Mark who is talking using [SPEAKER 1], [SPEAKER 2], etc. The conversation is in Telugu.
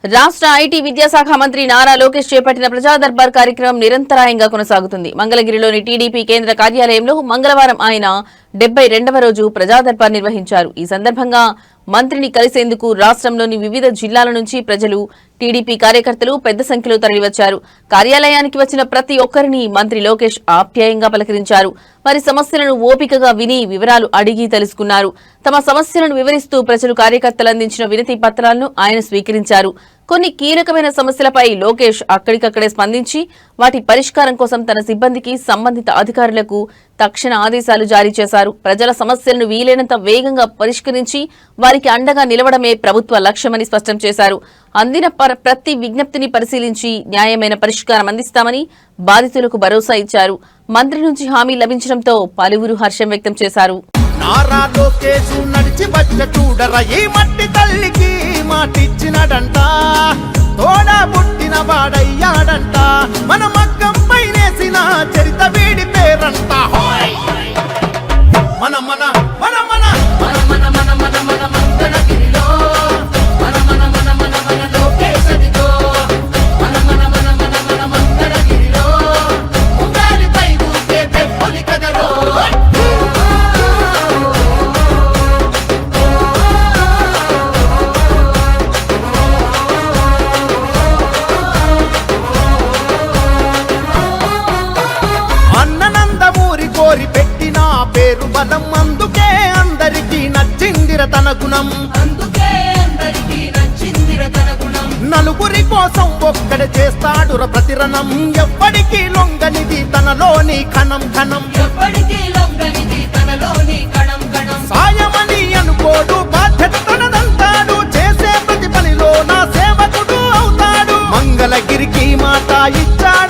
[SPEAKER 1] రాష్ట్ర ఐటీ విద్యాశాఖ మంత్రి నారా లోకేష్ చేపట్టిన ప్రజా దర్బార్ కార్యక్రమం నిరంతరాయంగా కొనసాగుతుంది. మంగళగిరిలోని టీడీపీ కేంద్ర కార్యాలయంలో మంగళవారం ఆయన 72వ రోజు ప్రజా దర్బార్ నిర్వహించారు. ఈ సందర్భంగా మంత్రిని కలిసేందుకు రాష్ట్రంలోని వివిధ జిల్లాల నుంచి ప్రజలు, టీడీపీ కార్యకర్తలు పెద్ద సంఖ్యలో తరలివచ్చారు. కార్యాలయానికి వచ్చిన ప్రతి ఒక్కరిని మంత్రి లోకేష్ ఆప్యాయంగా పలకరించారు. వారి సమస్యలను ఓపికగా విని వివరాలు అడిగి తెలుసుకున్నారు. తమ సమస్యలను వివరిస్తూ ప్రజలు, కార్యకర్తలు అందించిన వినతి పత్రాలను ఆయన స్వీకరించారు. కొన్ని కీలకమైన సమస్యలపై లోకేష్ అక్కడికక్కడే స్పందించి వాటి పరిష్కారం కోసం తన సిబ్బందికి, సంబంధిత అధికారులకు తక్షణ ఆదేశాలు జారీ చేశారు. ప్రజల సమస్యలను వీలైనంత వేగంగా పరిష్కరించి వారికి అండగా నిలవడమే ప్రభుత్వ లక్ష్యమని స్పష్టం చేశారు. అందిన ప్రతి విజ్ఞప్తిని పరిశీలించి న్యాయమైన పరిష్కారం అందిస్తామని బాధితులకు భరోసా ఇచ్చారు. మంత్రి నుంచి హామీ లభించడంతో పలువురు హర్షం వ్యక్తం చేశారు.
[SPEAKER 2] నారా లోకేష్ నడిచి వచ్చ చూడరా ఈ మట్టి తల్లికి మాటిచ్చినడంట, తోడా పుట్టిన వాడయ్యాడంట, మన మగ్గం పైనేసిన చరిత వీడి పేరంట. మన మన మన మన మన మన మన మన మన మంగళగిరిలో మన మన మన మన మన లోకేష్ అదిగో మన మన మన మన మన మంగళగిరిలో ఉండాలిపై ఊపే పెప్పొలి కదలో. కోరి పెట్టిన పేరు బలం, అందుకే అందరికీ నచ్చిందిర తన గుణం, నలుగురి కోసం ఒక్కడే చేస్తాడుర ప్రతిరణం, ఎవ్వడికి లొంగనిది తనలోని కణం కణం, సాయమని అనుకోడు, బాధ్యత తనదంటాడు, చేసే ప్రతి పనిలో నా సేవకుడు అవుతాడు. మంగళగిరికి మాట ఇచ్చాడు.